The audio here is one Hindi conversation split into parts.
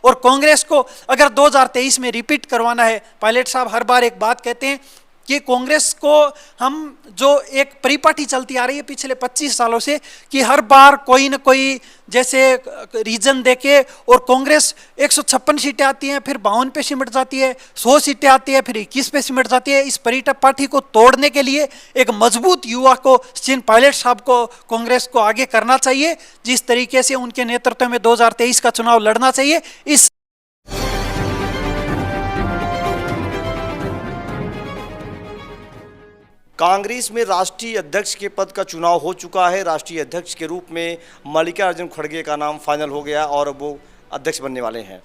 और कांग्रेस को अगर 2023 में रिपीट करवाना है, पायलट साहब हर बार एक बात कहते हैं कि कांग्रेस को हम जो एक परिपाटी चलती आ रही है पिछले 25 सालों से कि हर बार कोई ना कोई जैसे रीजन देके और कांग्रेस 156 सीटें आती हैं, फिर 52 पे सिमट जाती है, 100 सीटें आती है, फिर 21 पे सिमट जाती है। इस परिपाटी को तोड़ने के लिए एक मजबूत युवा को सचिन पायलट साहब को कांग्रेस को आगे करना चाहिए, जिस तरीके से उनके नेतृत्व में 2023 का चुनाव लड़ना चाहिए। इस कांग्रेस में राष्ट्रीय अध्यक्ष के पद का चुनाव हो चुका है। राष्ट्रीय अध्यक्ष के रूप में मल्लिकार्जुन खड़गे का नाम फाइनल हो गया और वो अध्यक्ष बनने वाले हैं।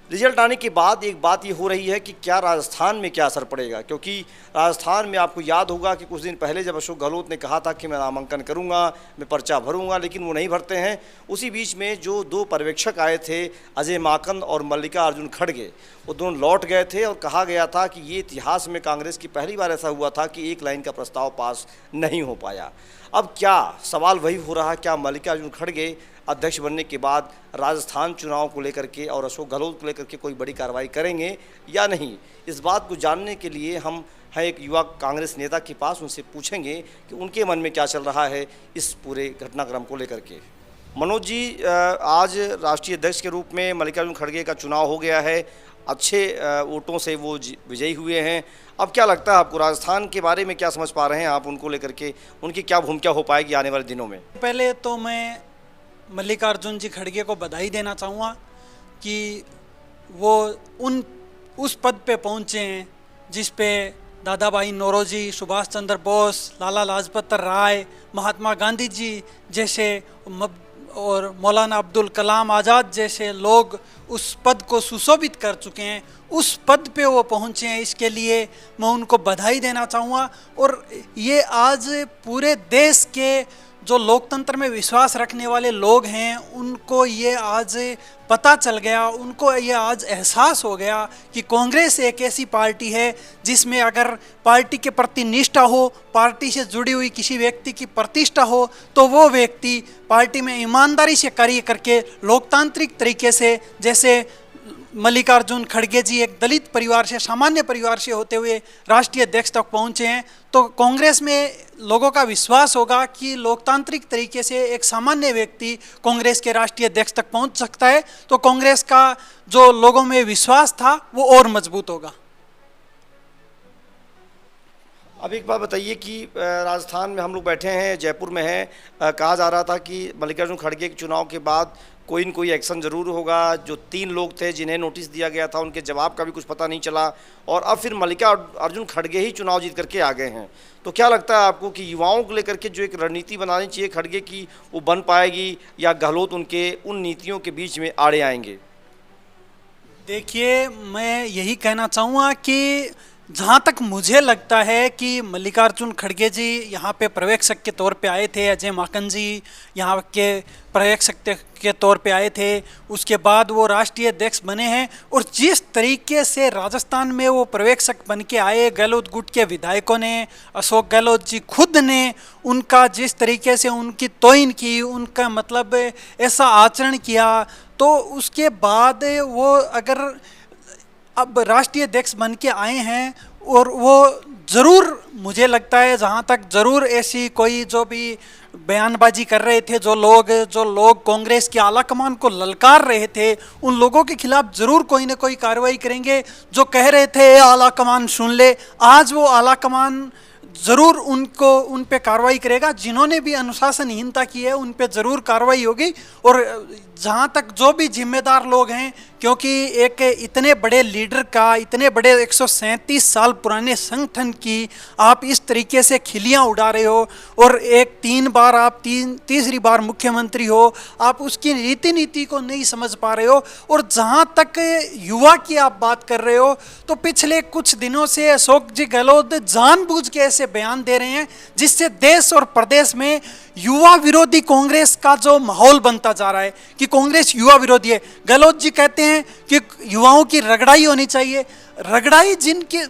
रिजल्ट आने के बाद एक बात ये हो रही है कि क्या राजस्थान में क्या असर पड़ेगा, क्योंकि राजस्थान में आपको याद होगा कि कुछ दिन पहले जब अशोक गहलोत ने कहा था कि मैं नामांकन करूंगा, मैं पर्चा भरूंगा, लेकिन वो नहीं भरते हैं। उसी बीच में जो दो पर्यवेक्षक आए थे, अजय माकन और मल्लिकार्जुन खड़गे, वो दोनों लौट गए थे और कहा गया था कि ये इतिहास में कांग्रेस की पहली बार ऐसा हुआ था कि एक लाइन का प्रस्ताव पास नहीं हो पाया। अब क्या सवाल वही हो रहा है, क्या मल्लिकार्जुन खड़गे अध्यक्ष बनने के बाद राजस्थान चुनाव को लेकर के और अशोक गहलोत को लेकर के कोई बड़ी कार्रवाई करेंगे या नहीं? इस बात को जानने के लिए हम हैं एक युवा कांग्रेस नेता के पास, उनसे पूछेंगे कि उनके मन में क्या चल रहा है इस पूरे घटनाक्रम को लेकर के। मनोज जी, आज राष्ट्रीय अध्यक्ष के रूप में मल्लिकार्जुन खड़गे का चुनाव हो गया है, अच्छे वोटों से वो विजयी हुए हैं। अब क्या लगता है आपको, राजस्थान के बारे में क्या समझ पा रहे हैं आप उनको लेकर के, उनकी क्या भूमिका हो पाएगी आने वाले दिनों में? पहले तो मैं मल्लिकार्जुन जी खड़गे को बधाई देना चाहूँगा कि वो उस पद पे पहुँचे हैं जिस पे दादा भाई नौरोजी, सुभाष चंद्र बोस, लाला लाजपत राय, महात्मा गांधी जी जैसे और मौलाना अब्दुल कलाम आज़ाद जैसे लोग उस पद को सुशोभित कर चुके हैं। उस पद पे वो पहुँचे हैं, इसके लिए मैं उनको बधाई देना चाहूँगा। और ये आज पूरे देश के जो लोकतंत्र में विश्वास रखने वाले लोग हैं उनको ये आज पता चल गया, उनको ये आज एहसास हो गया कि कांग्रेस एक ऐसी पार्टी है जिसमें अगर पार्टी के प्रति निष्ठा हो, पार्टी से जुड़ी हुई किसी व्यक्ति की प्रतिष्ठा हो, तो वो व्यक्ति पार्टी में ईमानदारी से कार्य करके लोकतांत्रिक तरीके से, जैसे मल्लिकार्जुन खड़गे जी एक दलित परिवार से, सामान्य परिवार से होते हुए राष्ट्रीय अध्यक्ष तक पहुंचे हैं, तो कांग्रेस में लोगों का विश्वास होगा कि लोकतांत्रिक तरीके से एक सामान्य व्यक्ति कांग्रेस के राष्ट्रीय अध्यक्ष तक पहुंच सकता है। तो कांग्रेस का जो लोगों में विश्वास था वो और मजबूत होगा। अब एक बात बताइए कि राजस्थान में हम लोग बैठे हैं, जयपुर में हैं, कहा जा रहा था कि मल्लिकार्जुन खड़गे के चुनाव के बाद कोई न कोई एक्शन ज़रूर होगा। जो 3 लोग थे जिन्हें नोटिस दिया गया था उनके जवाब का भी कुछ पता नहीं चला, और अब फिर मल्लिकार्जुन खड़गे ही चुनाव जीत करके आ गए हैं। तो क्या लगता है आपको कि युवाओं को लेकर के जो एक रणनीति बनानी चाहिए खड़गे की, वो बन पाएगी या गहलोत उनके उन नीतियों के बीच में आड़े आएंगे? देखिए, मैं यही कहना चाहूँगा कि जहाँ तक मुझे लगता है कि मल्लिकार्जुन खड़गे जी यहाँ पे पर्यवेक्षक के तौर पे आए थे, अजय माकन जी यहाँ के पर्यवेक्षक के तौर पे आए थे, उसके बाद वो राष्ट्रीय अध्यक्ष बने हैं। और जिस तरीके से राजस्थान में वो पर्यवेक्षक बन के आए, गहलोत गुट के विधायकों ने, अशोक गहलोत जी खुद ने उनका जिस तरीके से उनकी तौहीन की, उनका मतलब ऐसा आचरण किया, तो उसके बाद वो अगर अब राष्ट्रीय अध्यक्ष बन के आए हैं और वो ज़रूर, मुझे लगता है जहाँ तक ज़रूर ऐसी कोई जो भी बयानबाजी कर रहे थे, जो लोग कांग्रेस की आलाकमान को ललकार रहे थे, उन लोगों के खिलाफ ज़रूर कोई ना कोई कार्रवाई करेंगे। जो कह रहे थे आलाकमान सुन ले, आज वो आलाकमान ज़रूर उन पे कार्रवाई करेगा। जिन्होंने भी अनुशासनहीनता की है उन पे ज़रूर कार्रवाई होगी। और जहाँ तक जो भी जिम्मेदार लोग हैं, क्योंकि एक इतने बड़े लीडर का, इतने बड़े 137 साल पुराने संगठन की आप इस तरीके से खिलियाँ उड़ा रहे हो, और एक 3 बार आप तीसरी बार मुख्यमंत्री हो, आप उसकी रीति नीति को नहीं समझ पा रहे हो। और जहाँ तक युवा की आप बात कर रहे हो, तो पिछले कुछ दिनों से अशोक जी गहलोत जानबूझ के ऐसे बयान दे रहे हैं जिससे देश और प्रदेश में युवा विरोधी कांग्रेस का जो माहौल बनता जा रहा है कि कांग्रेस युवा विरोधी है। गहलोत जी कहते हैं हैं कि युवाओं की रगड़ाई होनी चाहिए। रगड़ाई जिनके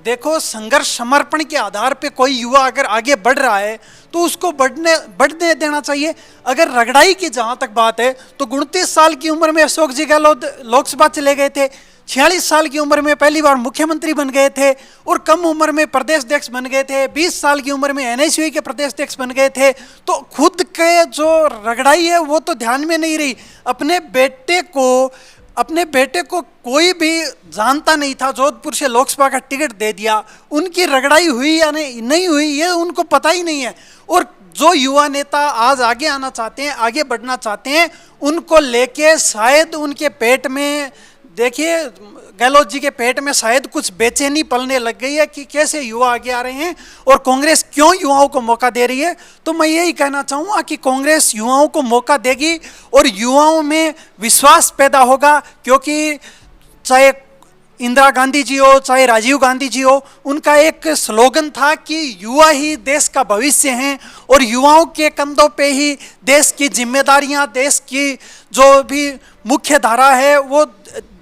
देखो, संघर्ष समर्पण के आधार पे कोई युवा अगर आगे बढ़ रहा है तो उसको बढ़ने देना चाहिए। अगर रगड़ाई की जहाँ तक बात है तो 29 साल की उम्र में अशोक जी गहलोत लोकसभा चले गए थे, 46 साल की उम्र में पहली बार मुख्यमंत्री बन गए थे और कम उम्र में प्रदेश अध्यक्ष बन गए थे, 20 साल की उम्र में एनएसयूआई के प्रदेश अध्यक्ष बन गए थे। तो खुद के जो रगड़ाई है वो तो ध्यान में नहीं रही। अपने बेटे को कोई भी जानता नहीं था, जोधपुर से लोकसभा का टिकट दे दिया। उनकी रगड़ाई हुई या नहीं हुई ये उनको पता ही नहीं है। और जो युवा नेता आज आगे आना चाहते हैं, आगे बढ़ना चाहते हैं, उनको लेके शायद उनके पेट में, देखिए गहलोत जी के पेट में शायद कुछ बेचैनी पलने लग गई है कि कैसे युवा आगे आ रहे हैं और कांग्रेस क्यों युवाओं को मौका दे रही है। तो मैं यही कहना चाहूँगा कि कांग्रेस युवाओं को मौका देगी और युवाओं में विश्वास पैदा होगा, क्योंकि चाहे इंदिरा गांधी जी हो, चाहे राजीव गांधी जी हो, उनका एक स्लोगन था कि युवा ही देश का भविष्य हैं और युवाओं के कंधों पे ही देश की जिम्मेदारियां, देश की जो भी मुख्य धारा है वो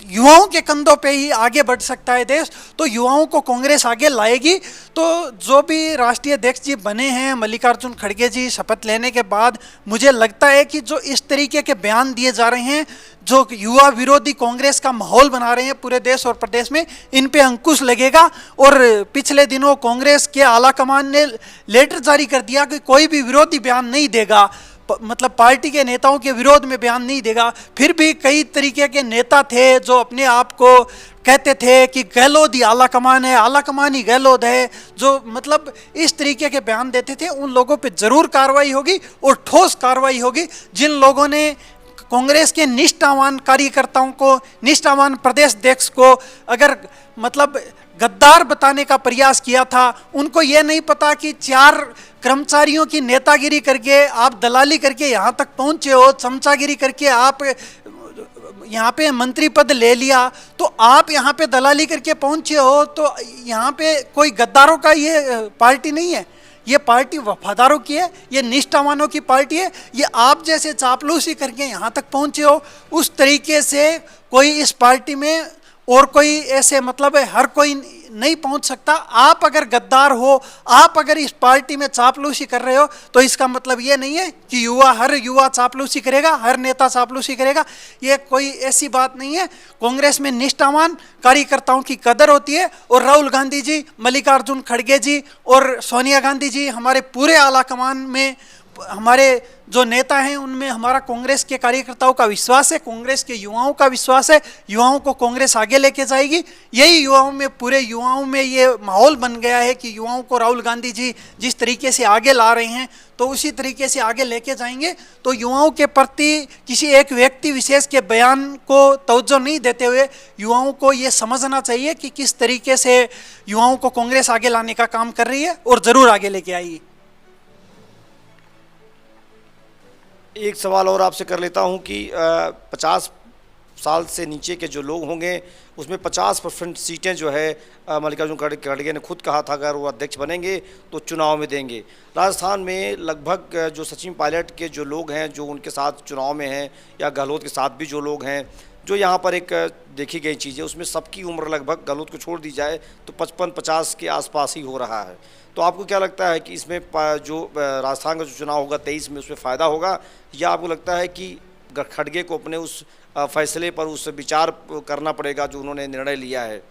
युवाओं के कंधों पे ही आगे बढ़ सकता है देश। तो युवाओं को कांग्रेस आगे लाएगी। तो जो भी राष्ट्रीय अध्यक्ष जी बने हैं मल्लिकार्जुन खड़गे जी, शपथ लेने के बाद मुझे लगता है कि जो इस तरीके के बयान दिए जा रहे हैं, जो युवा विरोधी कांग्रेस का माहौल बना रहे हैं पूरे देश और प्रदेश में, इन पे अंकुश लगेगा। और पिछले दिनों कांग्रेस के आलाकमान ने लेटर जारी कर दिया कि कोई भी विरोधी बयान नहीं देगा, मतलब पार्टी के नेताओं के विरोध में बयान नहीं देगा। फिर भी कई तरीके के नेता थे जो अपने आप को कहते थे कि गहलोत ही आला कमान है, आला कमान ही गहलोत है, जो मतलब इस तरीके के बयान देते थे। उन लोगों पे जरूर कार्रवाई होगी और ठोस कार्रवाई होगी। जिन लोगों ने कांग्रेस के निष्ठावान कार्यकर्ताओं को, निष्ठावान प्रदेश अध्यक्ष को अगर मतलब गद्दार बताने का प्रयास किया था, उनको यह नहीं पता कि 4 कर्मचारियों की नेतागिरी करके आप दलाली करके यहाँ तक पहुँचे हो, चमचागिरी करके आप यहाँ पे मंत्री पद ले लिया, तो आप यहाँ पे दलाली करके पहुँचे हो। तो यहाँ पे कोई गद्दारों का ये पार्टी नहीं है, ये पार्टी वफादारों की है, ये निष्ठावानों की पार्टी है। ये आप जैसे चापलूसी करके यहाँ तक पहुँचे हो, उस तरीके से कोई इस पार्टी में और कोई ऐसे मतलब है हर कोई नहीं पहुंच सकता। आप अगर गद्दार हो, आप अगर इस पार्टी में चापलूसी कर रहे हो, तो इसका मतलब ये नहीं है कि हर युवा चापलूसी करेगा, हर नेता चापलूसी करेगा। ये कोई ऐसी बात नहीं है। कांग्रेस में निष्ठावान कार्यकर्ताओं की कदर होती है। और राहुल गांधी जी, मल्लिकार्जुन खड़गे जी और सोनिया गांधी जी, हमारे पूरे आला कमान में हमारे जो नेता हैं उनमें हमारा कांग्रेस के कार्यकर्ताओं का विश्वास है, कांग्रेस के युवाओं का विश्वास है। युवाओं को कांग्रेस आगे लेके जाएगी। यही युवाओं में, पूरे युवाओं में ये माहौल बन गया है कि युवाओं को राहुल गांधी जी जिस तरीके से आगे ला रहे हैं तो उसी तरीके से आगे लेके जाएंगे। तो युवाओं के प्रति किसी एक व्यक्ति विशेष के बयान को तवज्जो नहीं देते हुए युवाओं को ये समझना चाहिए कि किस तरीके से युवाओं को कांग्रेस आगे लाने का काम कर रही है और ज़रूर आगे लेके आएगी। एक सवाल और आपसे कर लेता हूं कि 50 साल से नीचे के जो लोग होंगे उसमें 50% सीटें जो है मल्लिकार्जुन खड़गे ने खुद कहा था अगर वो अध्यक्ष बनेंगे तो चुनाव में देंगे। राजस्थान में लगभग जो सचिन पायलट के जो लोग हैं जो उनके साथ चुनाव में हैं, या गहलोत के साथ भी जो लोग हैं, जो यहाँ पर एक देखी गई चीज़ है उसमें सबकी उम्र लगभग, गहलोत को छोड़ दी जाए तो 55-50 के आसपास ही हो रहा है। तो आपको क्या लगता है कि इसमें जो राजस्थान का जो चुनाव होगा 23 में उसमें फ़ायदा होगा, या आपको लगता है कि खड़गे को अपने उस फैसले पर उस विचार करना पड़ेगा जो उन्होंने निर्णय लिया है?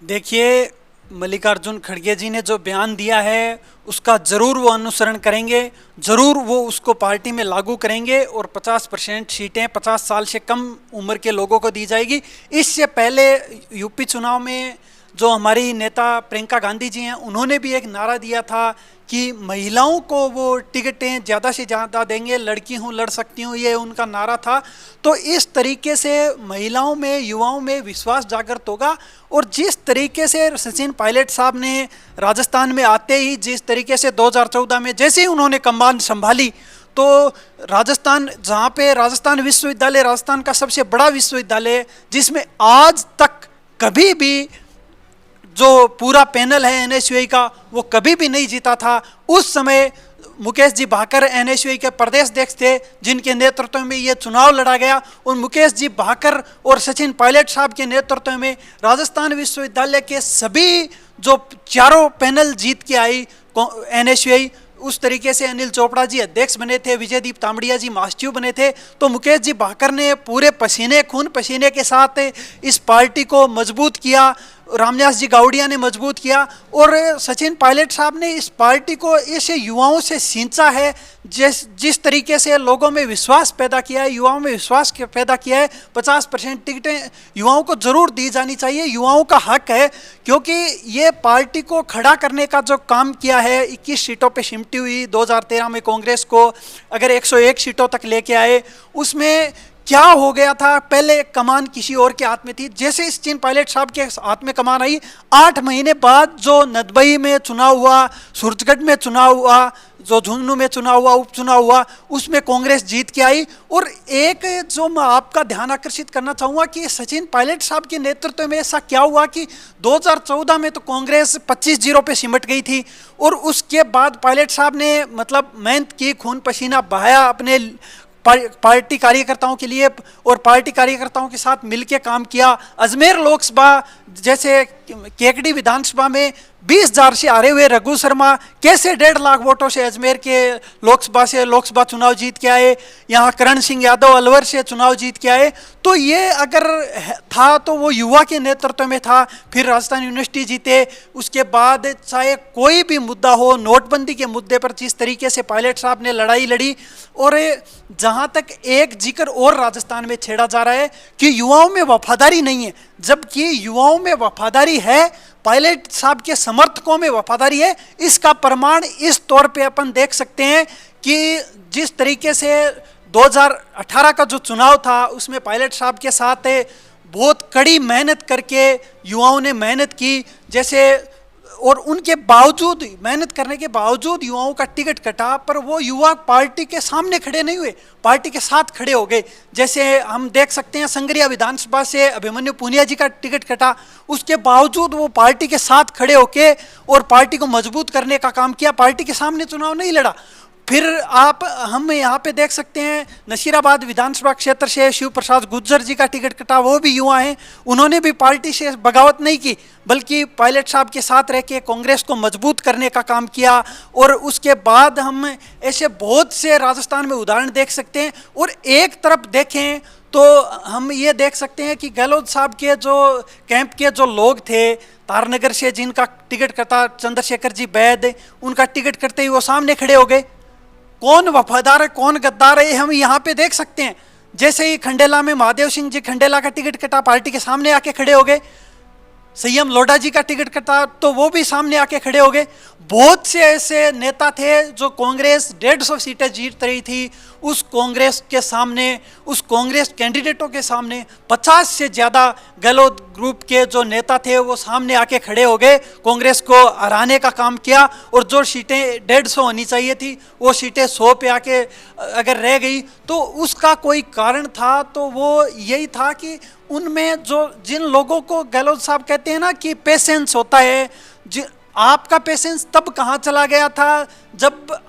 देखिए, मल्लिकार्जुन खड़गे जी ने जो बयान दिया है उसका ज़रूर वो अनुसरण करेंगे, ज़रूर वो उसको पार्टी में लागू करेंगे और 50% सीटें 50 साल से कम उम्र के लोगों को दी जाएगी। इससे पहले यूपी चुनाव में जो हमारी नेता प्रियंका गांधी जी हैं, उन्होंने भी एक नारा दिया था कि महिलाओं को वो टिकटें ज़्यादा से ज़्यादा देंगे, लड़की हूँ लड़ सकती हूँ, ये उनका नारा था। तो इस तरीके से महिलाओं में, युवाओं में विश्वास जागृत होगा। और जिस तरीके से सचिन पायलट साहब ने राजस्थान में आते ही, जिस तरीके से 2014 में जैसे ही उन्होंने कमान संभाली, तो राजस्थान, जहाँ पे राजस्थान विश्वविद्यालय राजस्थान का सबसे बड़ा विश्वविद्यालय, जिसमें आज तक कभी भी जो पूरा पैनल है एनएसयूआई का वो कभी भी नहीं जीता था, उस समय मुकेश जी भाकर एनएसयूआई के प्रदेश अध्यक्ष थे, जिनके नेतृत्व में ये चुनाव लड़ा गया। और मुकेश जी भाकर और सचिन पायलट साहब के नेतृत्व में राजस्थान विश्वविद्यालय के सभी जो चारों पैनल जीत के आई एनएसयूआई, उस तरीके से अनिल चोपड़ा जी अध्यक्ष बने थे, विजयदीप तांबड़िया जी महासचिव बने थे। तो मुकेश जी भाकर ने पूरे पसीने खून पसीने के साथ इस पार्टी को मजबूत किया, रामनिवास जी गावड़िया ने मजबूत किया, और सचिन पायलट साहब ने इस पार्टी को ऐसे युवाओं से सींचा है जिस तरीके से लोगों में विश्वास पैदा किया है, युवाओं में विश्वास पैदा किया है। 50% टिकटें युवाओं को जरूर दी जानी चाहिए, युवाओं का हक है, क्योंकि ये पार्टी को खड़ा करने का जो काम किया है, 21 सीटों पे सिमटी हुई 2013 में कांग्रेस को अगर 101 सीटों तक लेके आए, उसमें क्या हो गया था, पहले कमान किसी और के हाथ में थी, जैसे सचिन पायलट साहब के हाथ में कमान आई, 8 महीने बाद जो नदबई में चुनाव हुआ, सूरजगढ़ में चुनाव हुआ, जो झुंझुनू में चुनाव हुआ, उपचुनाव हुआ, उसमें कांग्रेस जीत के आई। और एक जो मैं आपका ध्यान आकर्षित करना चाहूँगा कि सचिन पायलट साहब के नेतृत्व में ऐसा क्या हुआ कि 2014 में तो कांग्रेस 25-0 पे सिमट गई थी, और उसके बाद पायलट साहब ने मतलब मेहनत की, खून पसीना बहाया अपने पार्टी कार्यकर्ताओं के लिए, और पार्टी कार्यकर्ताओं के साथ मिलकर काम किया। अजमेर लोकसभा जैसे केकड़ी विधानसभा में 20,000 से हारे हुए रघु शर्मा कैसे 1.5 लाख वोटों से अजमेर के लोकसभा चुनाव जीत के आए, यहाँ करण सिंह यादव अलवर से चुनाव जीत के आए। तो ये अगर था तो वो युवा के नेतृत्व में था। फिर राजस्थान यूनिवर्सिटी जीते, उसके बाद चाहे कोई भी मुद्दा हो, नोटबंदी के मुद्दे पर जिस तरीके से पायलट साहब ने लड़ाई लड़ी, और जहाँ तक एक जिक्र और राजस्थान में छेड़ा जा रहा है कि युवाओं में वफादारी नहीं है, जबकि युवाओं में वफादारी है, पायलट साहब के समर्थकों में वफादारी है। इसका प्रमाण इस तौर पे अपन देख सकते हैं कि जिस तरीके से 2018 का जो चुनाव था उसमें पायलट साहब के साथ बहुत कड़ी मेहनत करके युवाओं ने मेहनत की, जैसे, और उनके बावजूद, मेहनत करने के बावजूद युवाओं का टिकट कटा, पर वो युवा पार्टी के सामने खड़े नहीं हुए, पार्टी के साथ खड़े हो गए। जैसे हम देख सकते हैं संगरिया विधानसभा से अभिमन्यु पुनिया जी का टिकट कटा, उसके बावजूद वो पार्टी के साथ खड़े होके और पार्टी को मजबूत करने का काम किया, पार्टी के सामने चुनाव नहीं लड़ा। फिर हम यहाँ पे देख सकते हैं नसीराबाद विधानसभा क्षेत्र से शिव प्रसाद गुर्जर जी का टिकट कटा, वो भी युवा हैं, उन्होंने भी पार्टी से बगावत नहीं की, बल्कि पायलट साहब के साथ रह के कांग्रेस को मजबूत करने का काम किया। और उसके बाद हम ऐसे बहुत से राजस्थान में उदाहरण देख सकते हैं। और एक तरफ देखें तो हम ये देख सकते हैं कि गहलोत साहब के जो कैंप के जो लोग थे तारनगर से, जिनका टिकट कटा, चंद्रशेखर जी वैद, उनका टिकट करते ही वो सामने खड़े हो गए। कौन वफादार है कौन गद्दार है हम यहाँ पे देख सकते हैं। जैसे ही खंडेला में महादेव सिंह जी खंडेला का टिकट कटा, पार्टी के सामने आके खड़े हो गए। संयम लोढ़ा जी का टिकट कटा तो वो भी सामने आके खड़े हो गए। बहुत से ऐसे नेता थे जो कांग्रेस 150 सीटें जीत रही थी, उस कांग्रेस के सामने, उस कांग्रेस कैंडिडेटों के सामने 50 से ज़्यादा गहलोत ग्रुप के जो नेता थे वो सामने आके खड़े हो गए, कांग्रेस को हराने का काम किया। और जो सीटें 150 होनी चाहिए थी वो सीटें 100 पे आके अगर रह गई तो उसका कोई कारण था, तो वो यही था कि उनमें जो जिन लोगों को गहलोत साहब कहते हैं ना कि पेशेंस होता है, आपका पेशेंस तब कहाँ चला गया था जब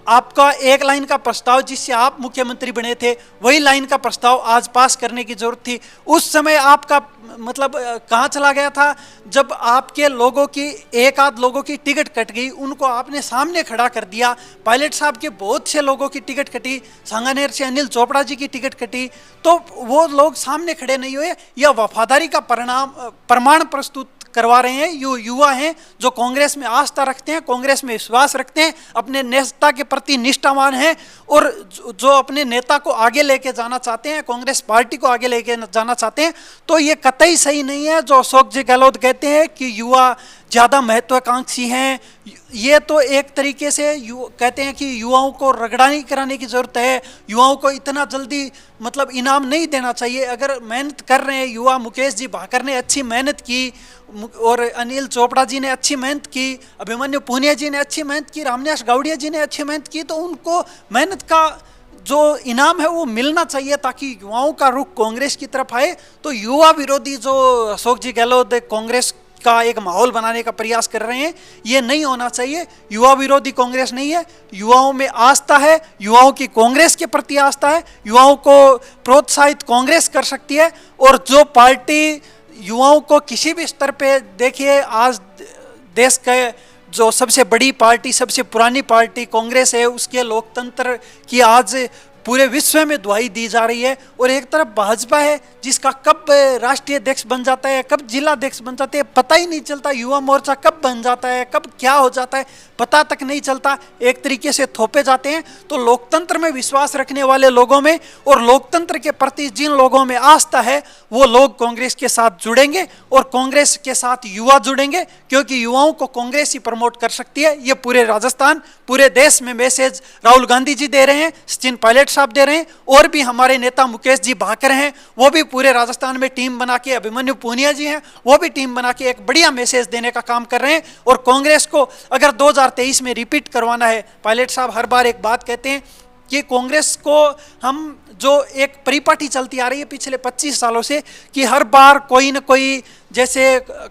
आपका एक लाइन का प्रस्ताव जिससे आप मुख्यमंत्री बने थे, वही लाइन का प्रस्ताव आज पास करने की जरूरत थी। उस समय आपका मतलब कहाँ चला गया था जब आपके लोगों की, एक आध लोगों की टिकट कट गई, उनको आपने सामने खड़ा कर दिया। पायलट साहब के बहुत से लोगों की टिकट कटी, सांगानेर से अनिल चोपड़ा जी की टिकट कटी, तो वो लोग सामने खड़े नहीं हुए। यह वफादारी का प्रमाण प्रस्तुत करवा रहे हैं। युवा हैं जो कांग्रेस में आस्था रखते हैं, कांग्रेस में विश्वास रखते हैं, अपने नेता के प्रति निष्ठावान हैं, और जो अपने नेता को आगे लेके जाना चाहते हैं, कांग्रेस पार्टी को आगे लेके जाना चाहते हैं। तो ये कतई सही नहीं है जो अशोक जी गहलोत कहते हैं कि युवा ज़्यादा महत्वाकांक्षी हैं। ये तो एक तरीके से कहते हैं कि युवाओं को रगड़ाई कराने की ज़रूरत है, युवाओं को इतना जल्दी मतलब इनाम नहीं देना चाहिए। अगर मेहनत कर रहे हैं युवा, मुकेश जी भाकर ने अच्छी मेहनत की, और अनिल चोपड़ा जी ने अच्छी मेहनत की, अभिमन्यु पुनिया जी ने अच्छी मेहनत की, रामनिवास गावड़िया जी ने अच्छी मेहनत की, तो उनको मेहनत का जो इनाम है वो मिलना चाहिए ताकि युवाओं का रुख कांग्रेस की तरफ आए। तो युवा विरोधी जो अशोक जी गहलोत कांग्रेस का एक माहौल बनाने का प्रयास कर रहे हैं। ये नहीं होना चाहिए। युवा विरोधी कांग्रेस नहीं है, युवाओं में आस्था है, युवाओं की कांग्रेस के प्रति आस्था है, युवाओं को प्रोत्साहित कांग्रेस कर सकती है। और जो पार्टी युवाओं को किसी भी स्तर पे, देखिए आज देश के जो सबसे बड़ी पार्टी, सबसे पुरानी पार्टी कांग्रेस है, उसके लोकतंत्र की आज पूरे विश्व में दुहाई दी जा रही है। और एक तरफ भाजपा है जिसका कब राष्ट्रीय अध्यक्ष बन जाता है, कब जिला अध्यक्ष बन जाते हैं पता ही नहीं चलता, युवा मोर्चा कब बन जाता है, कब क्या हो जाता है पता तक नहीं चलता, एक तरीके से थोपे जाते हैं। तो लोकतंत्र में विश्वास रखने वाले लोगों में और लोकतंत्र के प्रति जिन लोगों में आस्था है, वो लोग कांग्रेस के साथ जुड़ेंगे और कांग्रेस के साथ युवा जुड़ेंगे, क्योंकि युवाओं को कांग्रेस ही प्रमोट कर सकती है। ये पूरे राजस्थान, पूरे देश में मैसेज राहुल गांधी जी दे रहे हैं, सचिन पायलट साहब दे रहे हैं, और भी हमारे नेता मुकेश जी भाकर हैं, वो भी पूरे राजस्थान में टीम बना के, अभिमन्यु पूनिया जी हैं, वो भी टीम बना के एक बढ़िया मैसेज देने का काम कर रहे हैं। और कांग्रेस को अगर 2023 में रिपीट करवाना है, पायलट साहब हर बार एक बात कहते हैं कि कांग्रेस को हम, जो एक परिपाटी चलती आ रही है पिछले 25 सालों से, कि हर बार कोई न कोई जैसे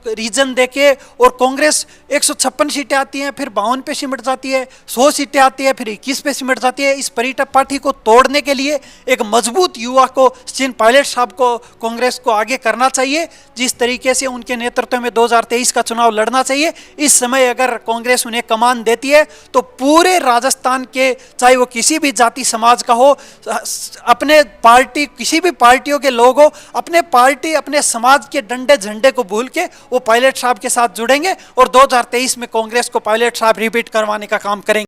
रीजन देके, और कांग्रेस 156 सीटें आती हैं, फिर 52 पे सिमट जाती है, 100 सीटें आती है, फिर 21 पे सिमट जाती है। इस परिपाटी को तोड़ने के लिए एक मजबूत युवा को, सचिन पायलट साहब को, कांग्रेस को आगे करना चाहिए। जिस तरीके से उनके नेतृत्व में 2023 का चुनाव लड़ना चाहिए, इस समय अगर कांग्रेस उन्हें कमान देती है तो पूरे राजस्थान के, चाहे वो किसी भी जाति समाज का हो, अपने पार्टी, किसी भी पार्टियों के लोग हो, अपने पार्टी, अपने समाज के डंडे झंडे को भूल के वो पायलट साहब के साथ जुड़ेंगे और 2023 में कांग्रेस को पायलट साहब रिपीट करवाने का काम करेंगे।